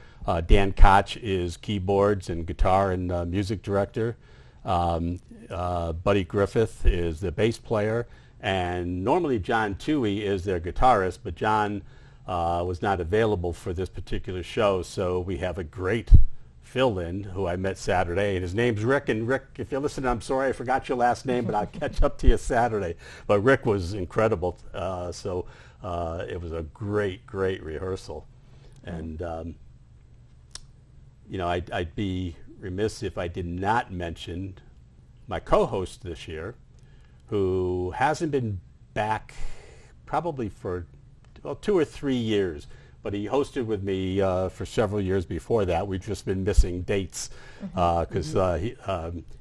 Dan Koch is keyboards and guitar and music director. Buddy Griffith is the bass player. And normally John Toohey is their guitarist, but John was not available for this particular show, so we have a great fill-in who I met Saturday, and his name's Rick. And Rick, if you're listening, I'm sorry I forgot your last name, but I'll catch up to you Saturday. But Rick was incredible, so it was a great rehearsal. And, I'd be remiss if I did not mention my co-host this year, who hasn't been back probably for 2 or 3 years, but he hosted with me for several years before that. We've just been missing dates because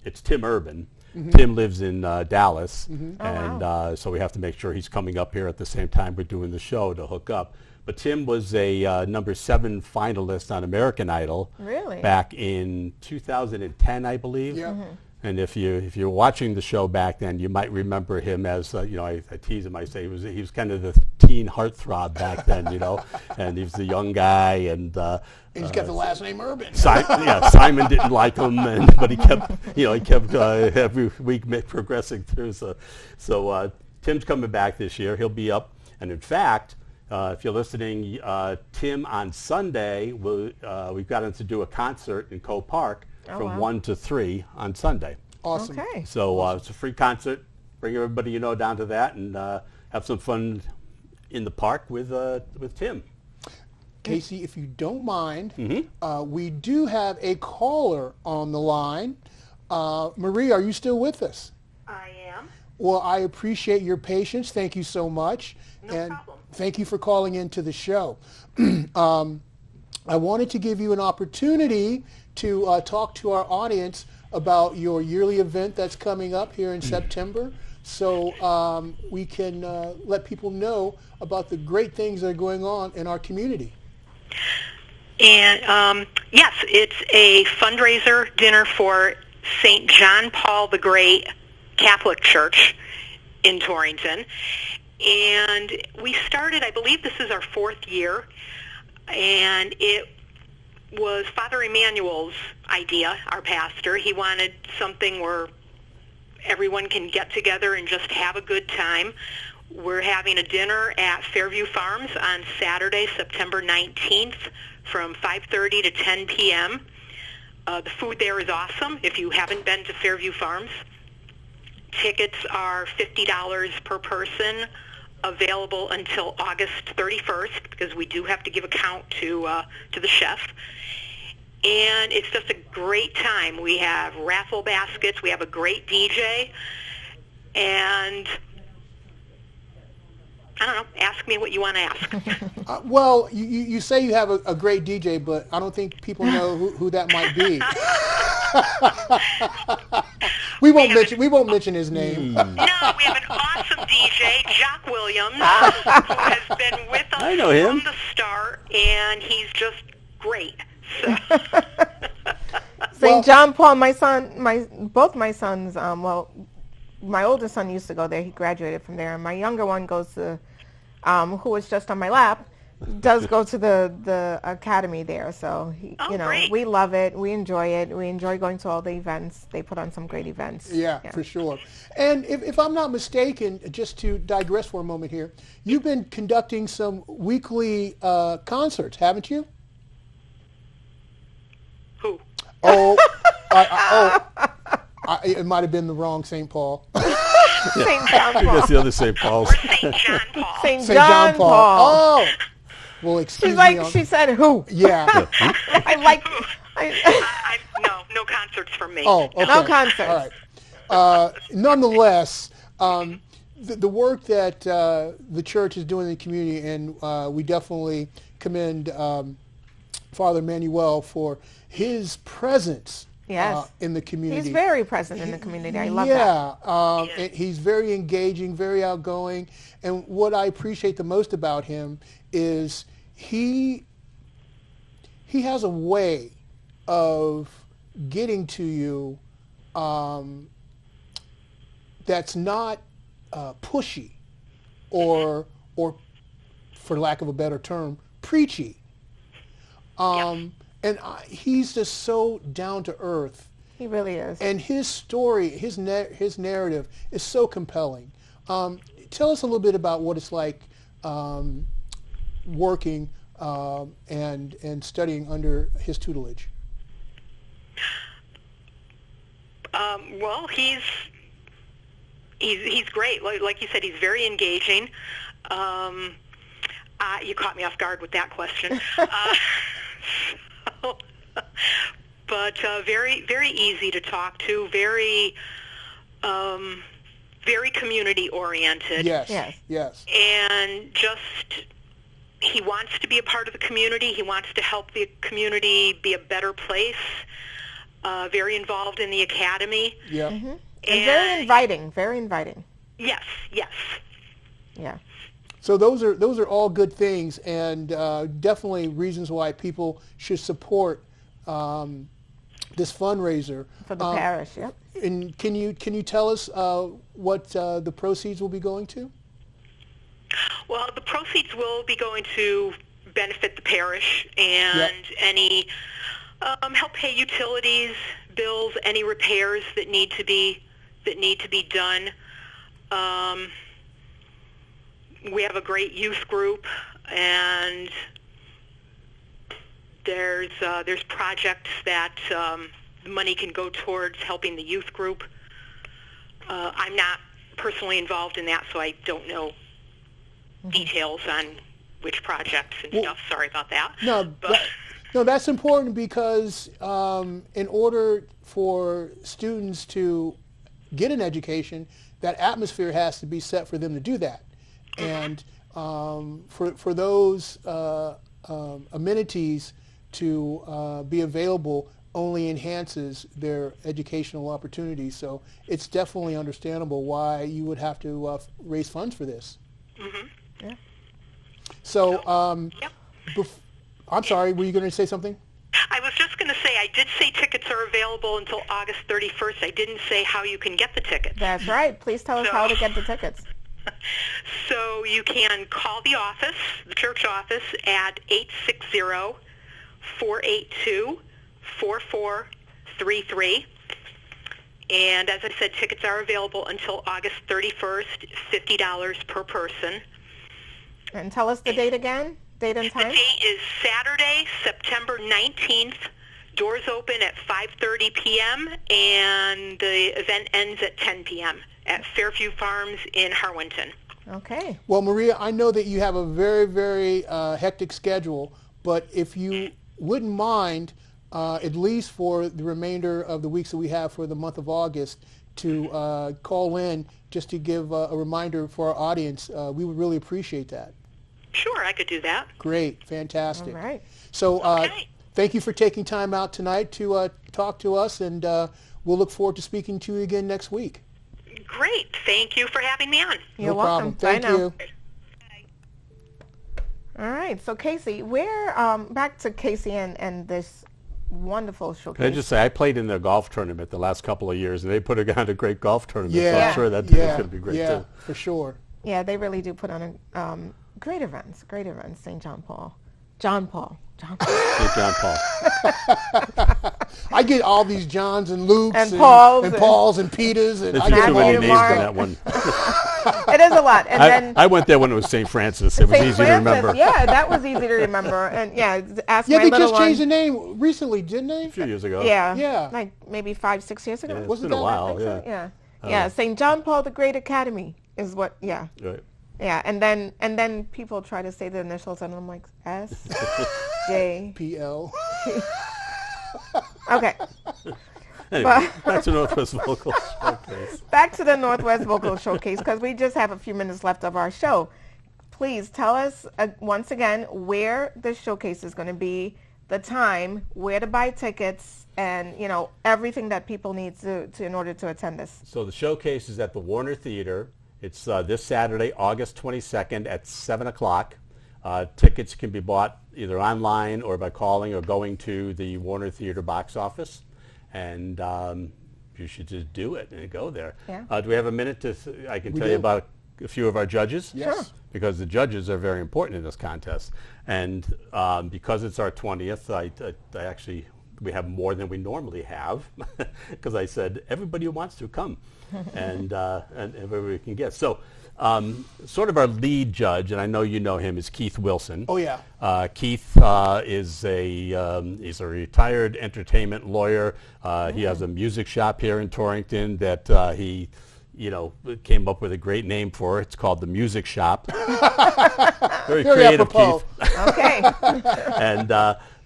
it's Tim Urban. Tim lives in Dallas, and so we have to make sure he's coming up here at the same time we're doing the show to hook up. But Tim was a number 7 finalist on American Idol back in 2010, I believe. Yeah. And if you're watching the show back then, you might remember him as I tease him. I say he was kind of the teen heartthrob back then, and he was the young guy, and He's got the last name Urban. Simon didn't like him, but he kept every week progressing through. So Tim's coming back this year. He'll be up, and in fact, if you're listening, Tim on Sunday, we've got him to do a concert in Cove Park from 1 to 3 on Sunday. Awesome. Okay. So it's a free concert. Bring everybody down to that and have some fun in the park with Tim. Casey, if you don't mind, we do have a caller on the line. Marie, are you still with us? I am. Well, I appreciate your patience. Thank you so much. No problem. Thank you for calling into the show. I wanted to give you an opportunity to talk to our audience about your yearly event that's coming up here in September, so we can let people know about the great things that are going on in our community. And yes, it's a fundraiser dinner for St. John Paul the Great Catholic Church in Torrington. And we started, I believe this is our 4th year, and it was Father Emmanuel's idea, our pastor. He wanted something where everyone can get together and just have a good time. We're having a dinner at Fairview Farms on Saturday, September 19th from 5:30 to 10 p.m. The food there is awesome if you haven't been to Fairview Farms. Tickets are $50 per person, available until August 31st, because we do have to give a count to the chef. And it's just a great time. We have raffle baskets. We have a great DJ. And I don't know, ask me what you want to ask. Well, you say you have a great DJ, but I don't think people know who that might be. We won't mention his name. No, we have an awesome DJ, Jacque Williams, who has been with us I know him. from the start, and he's just great. So. St. John Paul, both my sons, my oldest son used to go there. He graduated from there. And my younger one goes to, who was just on my lap, does go to the academy there, so Great. we love it. We enjoy it. We enjoy going to all the events. They put on some great events. Yeah, for sure. And if I'm not mistaken, just to digress for a moment here, you've been conducting some weekly concerts, haven't you? Who? Oh, it might have been the wrong St. Paul. St. John Paul. That's the other St. Paul's. Or St. John Paul. St. St. John Paul. Oh, well, excuse She's me. like, she said who? Yeah. I like. No concerts from me. Oh, okay. No concerts. All right. Nonetheless, the work that the church is doing in the community, and we definitely commend Father Manuel for his presence Yes. in the community. He's very present in the community. I love that. And he's very engaging, very outgoing. And what I appreciate the most about him is he has a way of getting to you that's not pushy or for lack of a better term, preachy. And he's just so down to earth. He really is. And his story, his narrative is so compelling. Tell us a little bit about what it's like working and studying under his tutelage. Well, he's great. Like you said, he's very engaging. You caught me off guard with that question. But very, very easy to talk to. Very, very community oriented. Yes. And just he wants to be a part of the community. He wants to help the community be a better place. Very involved in the academy. Yeah. Mm-hmm. And very inviting. Very inviting. Yes. Yeah. So those are all good things, and definitely reasons why people should support this fundraiser For the parish. Yep. And can you tell us what the proceeds will be going to? Well, the proceeds will be going to benefit the parish and any help pay utilities, bills, any repairs that need to be done. We have a great youth group, and there's projects that money can go towards helping the youth group. I'm not personally involved in that, so I don't know details on which projects and stuff. Sorry about that. No, that's important because in order for students to get an education, that atmosphere has to be set for them to do that. And for those amenities to be available only enhances their educational opportunities. So it's definitely understandable why you would have to raise funds for this. Mm-hmm. Yeah. So, I'm sorry, were you going to say something? I was just going to say, I did say tickets are available until August 31st. I didn't say how you can get the tickets. That's right. Please tell us how to get the tickets. So you can call the office, the church office, at 860-482-4433. And as I said, tickets are available until August 31st, $50 per person. And tell us the date again, date and time. The date is Saturday, September 19th. Doors open at 5:30 p.m. and the event ends at 10 p.m. at Fairview Farms in Harwinton. Okay. Well, Maria, I know that you have a very, very hectic schedule, but if you wouldn't mind, at least for the remainder of the weeks that we have for the month of August, to call in just to give a reminder for our audience, we would really appreciate that. Sure, I could do that. Great, fantastic. All right. So thank you for taking time out tonight to talk to us, and we'll look forward to speaking to you again next week. Great. Thank you for having me on. You're no welcome. problem. Thank Bye now. you. All right. So, Casey, we're back to Casey and this wonderful showcase. Can I just say, I played in their golf tournament the last couple of years, and they put on a great golf tournament, so Yeah. I'm sure that's Yeah. going to be great, Yeah, too. for sure. Yeah, they really do put on Great events, St. John Paul. John Paul. St. John Paul. I get all these Johns and Lukes And Pauls and Pauls and Peters. And There's I get too them all. many names Mark. in that one. It is a lot. And then I went there when it was St. Francis. It was St. easy to remember. Yeah, that was easy to remember. And yeah, ask Yeah, my they little just one. changed the name recently, didn't they? A few years ago. Yeah. Yeah. Like maybe 5-6 years ago. Yeah, it's Wasn't been a that- while. I think so, Yeah. Yeah. St. John Paul the Great Academy is what. Yeah. Right. Yeah. And then people try to say the initials, and I'm like S.J. PL. Okay. Anyway, back to Northwest Vocal Showcase. Back to the Northwest Vocal Showcase, because we just have a few minutes left of our show. Please tell us once again where the showcase is going to be, the time, where to buy tickets, and everything that people need to in order to attend this. So the showcase is at the Warner Theater. It's this Saturday, August 22nd at 7 o'clock. Tickets can be bought either online or by calling or going to the Warner Theater box office. And you should just do it and go there. Yeah. Do we have a minute to? I can tell do. you about a few of our judges. Yes. Sure. Because the judges are very important in this contest, and because it's our 20th, I actually we have more than we normally have, because I said everybody who wants to come, and everybody can get. So, sort of our lead judge, and I know you know him, is Keith Wilson. Oh, yeah. Keith is he's a retired entertainment lawyer. He has a music shop here in Torrington that he came up with a great name for. It's called the Music Shop. Very creative, apropos. Keith. Okay.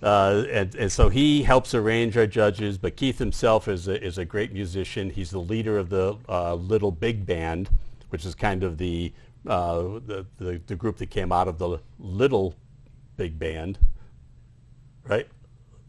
And so he helps arrange our judges, but Keith himself is a great musician. He's the leader of the Little Big Band, which is kind of the group that came out of the Little Big Band, right?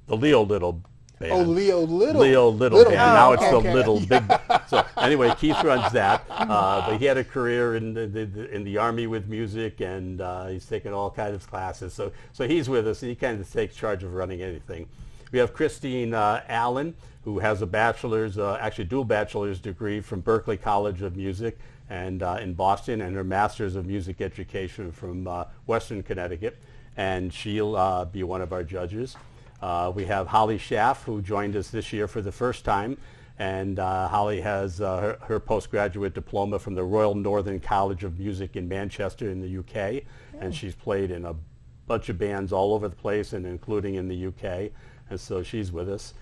The Leo Little Band. Oh, Leo Little. Leo Little Band. Band. Now Oh, it's okay, the okay. Little Big Band. So anyway, Keith runs that. But he had a career in the Army with music, and he's taken all kinds of classes. So he's with us, and he kind of takes charge of running anything. We have Christine Allen, who has a bachelor's, actually dual bachelor's degree from Berklee College of Music and in Boston, and her master's of music education from Western Connecticut, and she'll be one of our judges. We have Holly Schaff, who joined us this year for the first time, and Holly has her postgraduate diploma from the Royal Northern College of Music in Manchester in the UK, and she's played in a bunch of bands all over the place, and including in the UK, and so she's with us.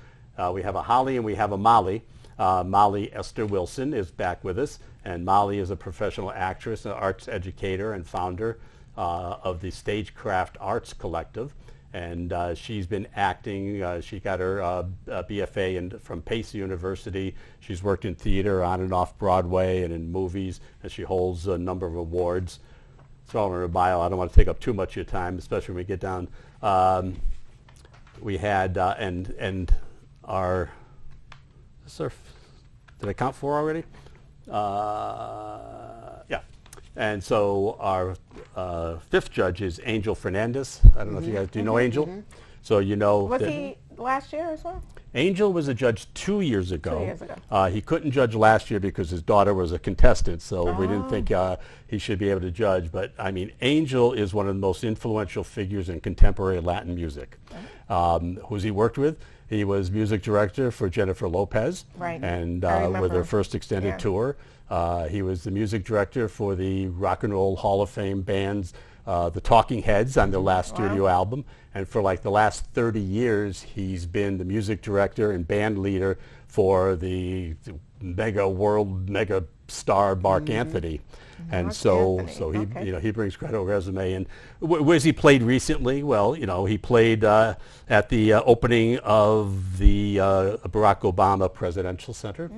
We have a Holly and we have a Molly. Molly Esther Wilson is back with us, and Molly is a professional actress, an arts educator, and founder of the Stagecraft Arts Collective. And she's been acting. She got her BFA from Pace University. She's worked in theater on and off Broadway and in movies, and she holds a number of awards. It's all in her bio. I don't want to take up too much of your time, especially when we get down. We had and our. Did I count 4 already? Yeah. And so our 5th judge is Angel Fernandez. I don't know if you guys, do you know Angel? So you know. Was he last year as well? Angel was a judge 2 years ago. 2 years ago. He couldn't judge last year because his daughter was a contestant, so we didn't think he should be able to judge. But I mean, Angel is one of the most influential figures in contemporary Latin music. Who's he worked with? He was music director for Jennifer Lopez, Right. and I with her remember. first extended Yeah. tour. He was the music director for the Rock and Roll Hall of Fame bands, the Talking Heads, on their last studio album. And for like the last 30 years, he's been the music director and band leader for the mega star Mark Anthony. And Mark so Anthony, he okay. he brings credible resume. And where's he played recently? Well, he played at the opening of the Barack Obama Presidential Center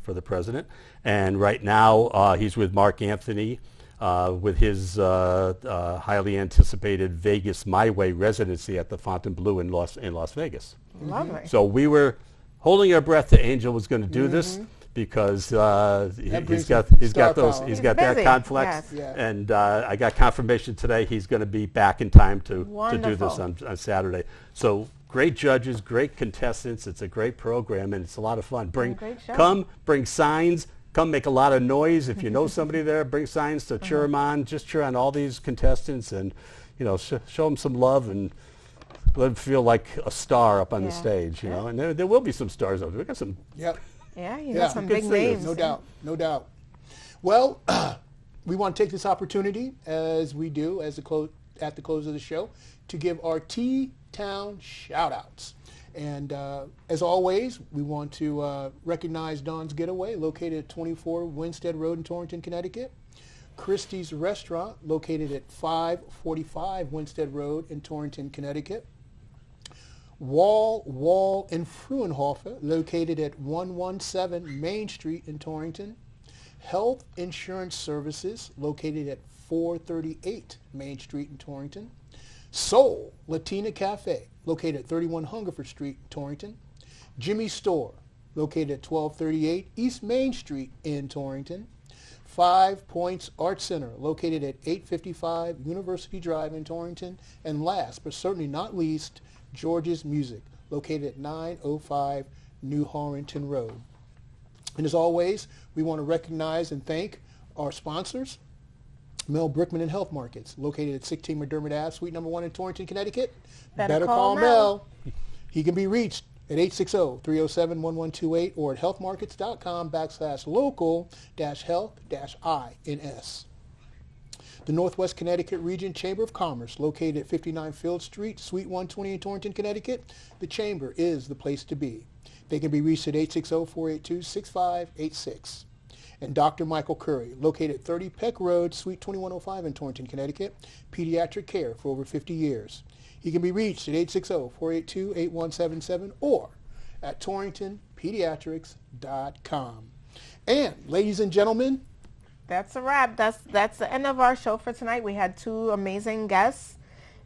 for the president. And right now he's with Mark Anthony with his highly anticipated Vegas My Way residency at the Fontainebleau in Las Vegas. Lovely. So we were holding our breath that Angel was going to do this, because he's brings got some he's got star those power. he's He's got that busy, conflict, yes. Yeah. and I got confirmation today he's going to be back in time to do this Wonderful. on Saturday. So great judges, great contestants. It's a great program, and it's a lot of fun. great show. Come, bring signs, come make a lot of noise. If you know somebody there, bring signs to cheer them on. Just cheer on all these contestants and, you know, show them some love and let them feel like a star up on the stage, you know. And there will be some stars up there. We got some. Yep. Yeah, you got some big singers. names. No doubt. No doubt. Well, we want to take this opportunity, as we do at the close of the show, to give our T-Town shout-outs. And as always, we want to recognize Don's Getaway, located at 24 Winstead Road in Torrington, Connecticut. Christie's Restaurant, located at 545 Winstead Road in Torrington, Connecticut. Wall and Frauenhofer, located at 117 Main Street in Torrington. Health Insurance Services, located at 438 Main Street in Torrington. Soul Latina Cafe, located at 31 Hungerford Street, Torrington. Jimmy's Store, located at 1238 East Main Street in Torrington. 5 Points Art Center, located at 855 University Drive in Torrington. And last, but certainly not least, George's Music, located at 905 New Harwinton Road. And as always, we want to recognize and thank our sponsors, Mel Brickman and Health Markets, located at 16 McDermott Ave, Suite number 1 in Torrington, Connecticut. Better call Mel. He can be reached at 860-307-1128 or at healthmarkets.com/local-health-INS. The Northwest Connecticut Region Chamber of Commerce, located at 59 Field Street, Suite 120 in Torrington, Connecticut. The Chamber is the place to be. They can be reached at 860-482-6586. And Dr. Michael Curry, located at 30 Peck Road, Suite 2105 in Torrington, Connecticut. Pediatric care for over 50 years. He can be reached at 860-482-8177 or at torringtonpediatrics.com. And ladies and gentlemen, That's a wrap. That's the end of our show for tonight. We had 2 amazing guests,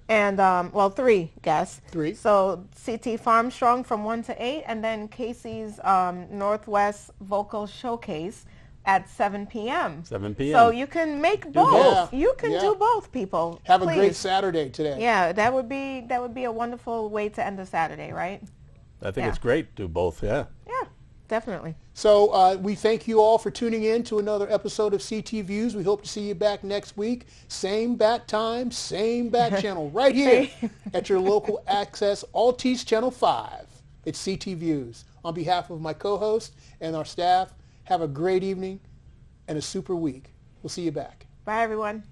and 3 guests. 3. So CT Farm Strong from 1 to 8, and then Casey's Northwest Vocal Showcase at 7 p.m. 7 p.m. So you can make both. both. You can Yeah. do both, people. have a Please. great Saturday today. Yeah, that would be a wonderful way to end the Saturday, right? I think Yeah. it's great to do both, yeah. Yeah, definitely. So we thank you all for tuning in to another episode of CTViews. We hope to see you back next week. Same bat time, same bat channel, right here at your local access Altice Channel 5. It's CTViews. On behalf of my co-host and our staff, have a great evening and a super week. We'll see you back. Bye, everyone.